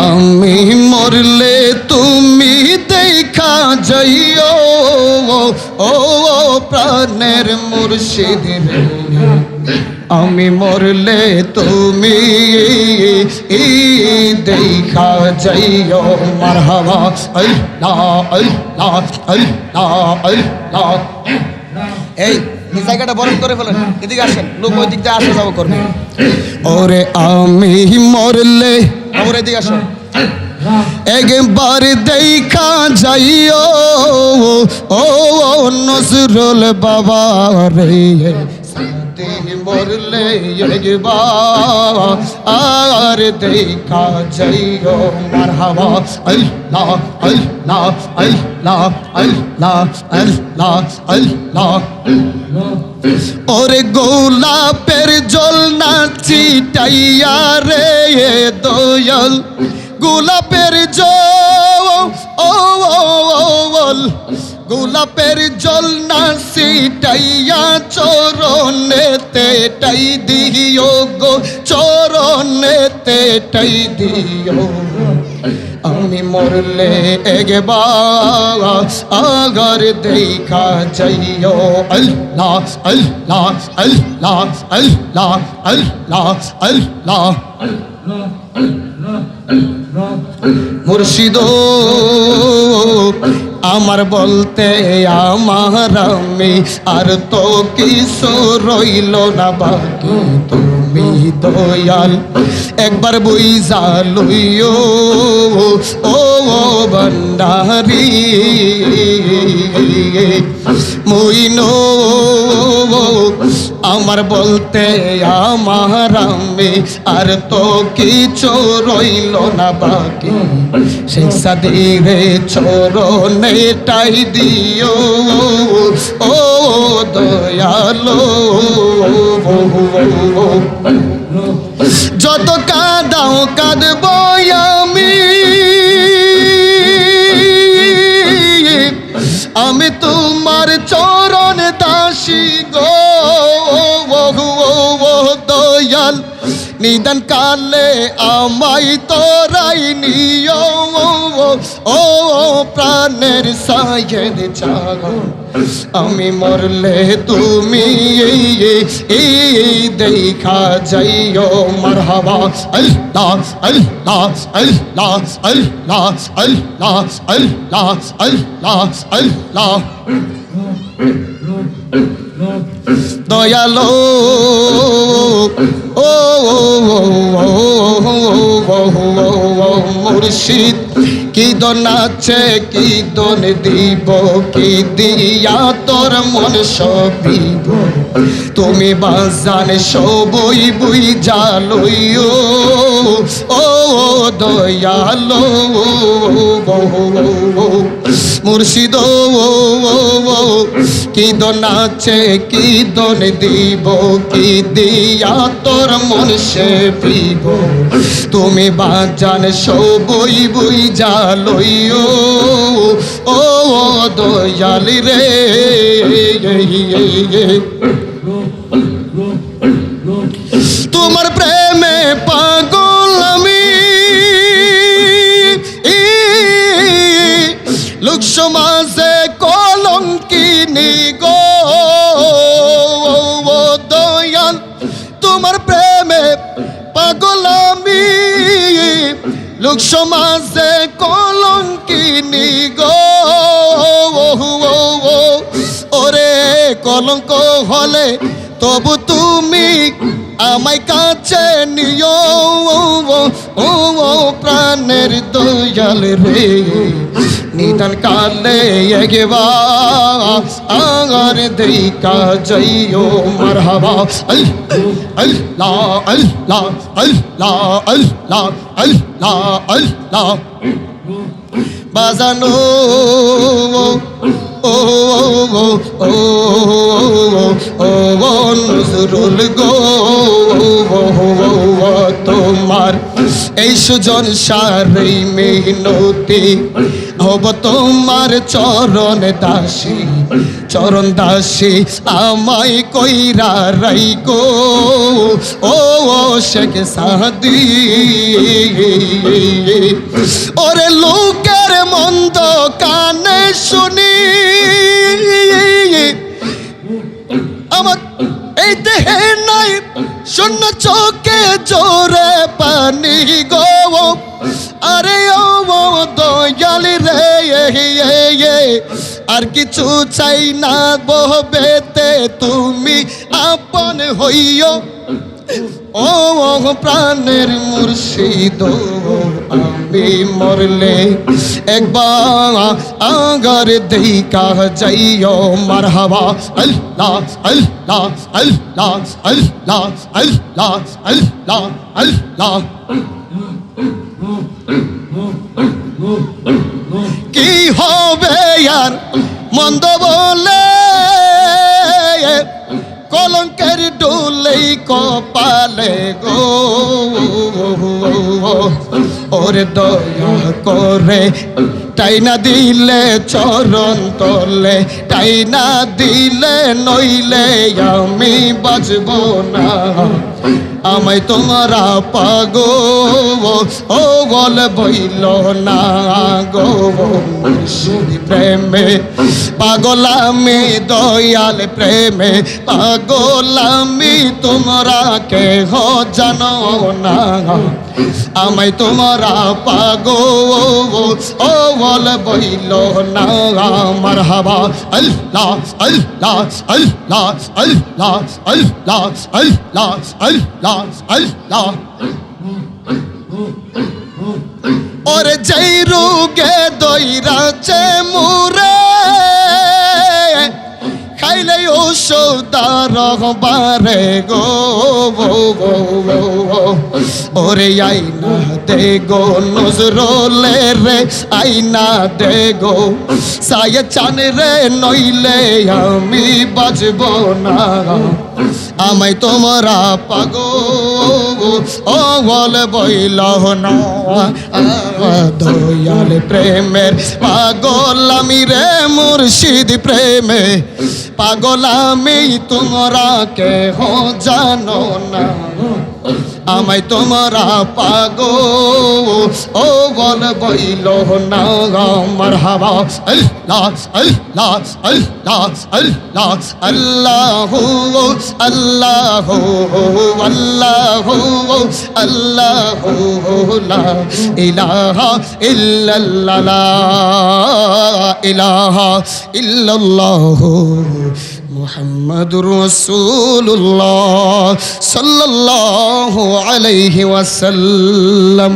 আমি মরলে তুমি দেখা যাইও ও প্রাণের মুর্শিদ রে আমি মরলে তুমি দেখা যাইও মারহাবা আল্লাহ আল্লাহ আল্লাহ আল্লাহ। এই জায়গাটা বরণ করে ফেলেন, এদিকে আসেন, লোক ওই দিক দিয়ে আসা যাওয়া করবে। ওরে আমি মরলে ওরে এদিকে আসেন, একবার দেখা যাইও ও নজরুল বাবা রে মরলে একবার আর দেখা যাইও মারহাবা আল্লাহ আল্লাহ আল্লাহ আল্লাহ আল্লাহ আল্লাহ। ওরে গোলাপের জল না ছিটাইয়া রে দয়াল গোলাপের জল গোলাপের জল না ছিটাইয়া চরণেতে টাই দিও গো চরণেতে টাই দিও। আমি মরলে একবার আগার দেখা যাইও আল্লাহ আল্লাহ আল্লাহ আল্লাহ আল্লাহ আল্লাহ। মুর্শিদ আমার বলতে আমার আমি আর তো কিছু রইল না বাকি তুমি দয়াল একবার বুঝা লইও ও ভান্ডারি মুইনো আমার বলতে আমার আমি আর তো কিছু রইল না বাকি সেই সাদিরে চরণে টাই দিও ও দয়ালো। যত কাঁদাও কাঁদব আমি তোমার চরণ দাসী গো দয়াল নিদান কালে আমায় তোরাই নিও ও প্রাণের সায়ের জাগো। আমি মরলে তুমি দেখা যাইও মারহাবা আল্লাহ আল্লাহ আল্লাহ আল্লাহ আল্লাহ আল্লাহ আল্লাহ আল্লাহ। দয়ালো ও মুর্শিদ কি দন আছে কি দন দিব কি দিয়া তোর মন সবিব তুমি বাজান সবই বুই জালইও ও দয়ালো মুর্শিদ কি দন আছে কি দন দিব কি দিয়া তোর মন সবিব তুমি বাজান সবই বুই জালইও ও দয়াল রে। তোমার প্রেমে পাগল আমি লোক সমাজে কলঙ্কিনী গো দয়াল তোমার প্রেমে পাগল আমি লোক সমাজে কলঙ্কিনী গো ওরে কলঙ্ক হলে তবু তুমি আমায় কাছে নিও ও প্রাণের দয়াল রে নিদান কালে একবার আগার দেখা যাইও মারহাবা আল্লাহ আল্লাহ আল্লাহ আল্লাহ আল্লাহ আল্লাহ। বাজানো ও নজরুল গো তোমার এই সুজন সারি মেহনতি হব তোমার চরণ দাসী চরণ দাসী আমায় কইরা রাইকো ও শেখ সাদি ওরে লোকের মন্দ কানে শুনি আমার এই দেহে নাই শূন্য চোখে জোরে পানি গো আরে ও দয়ালি রে আর কিছু চাই না বহবেতে তুমি আপন হইও ও প্রাণের মুর্শিদ আমি মরলে একবার আগার দেখা যাইও মারহাবা আল্লাহ আল্লাহ আল্লাহ আল্লাহ আল্লাহ আল্লাহ আল্লাহ কি হবে আর মন্দ বলে কলঙ্কের ডুলেই কপালে গো ওরে দয়া করে টাইনা দিলে চরণ তলে টাইনা দিলে নইলে আমি বাজব না আমায় তোমরা পাগো ও বল বইল না গো প্রেমে পাগল আমি দয়াল প্রেমে পাগল আমি তোমরা কেহ জানো না আমায় তোমরা পাগো ও বল বইল না মারহাবা আল্লাহ আল্লাহ আল্লাহ আল্লাহ আল্লাহ আল্লাহ আল্লাহ আল্লাহ ওরে যেই রোগে দইরাছে মুরে খাইলে ওষুধ রহবারে গো ওরে আইনা দে গো নজরলে রে আইনা দে গো সায়ে চান রে নইলে আমি বাজব না আমায় তোমরা পাগো ও বল বইল না দয়াল প্রেমের পাগল আমি রে মুর্শিদ প্রেমে পাগল আমি তোমরা কেহ জানো না আমায় তোমরা পাগো ও বল বইল না মারহাবা আল্লাহ আল্লাহ আল্লাহ আল্লাহ আল্লাহ আল্লাহ আল্লাহ আল্লাহ লা ইলাহা ইল্লাল্লাহ ইলাহা ইল্লাল্লাহ মুহাম্মাদুর রাসূলুল্লাহ সাল্লাল্লাহু আলাইহি ওয়াসাল্লাম।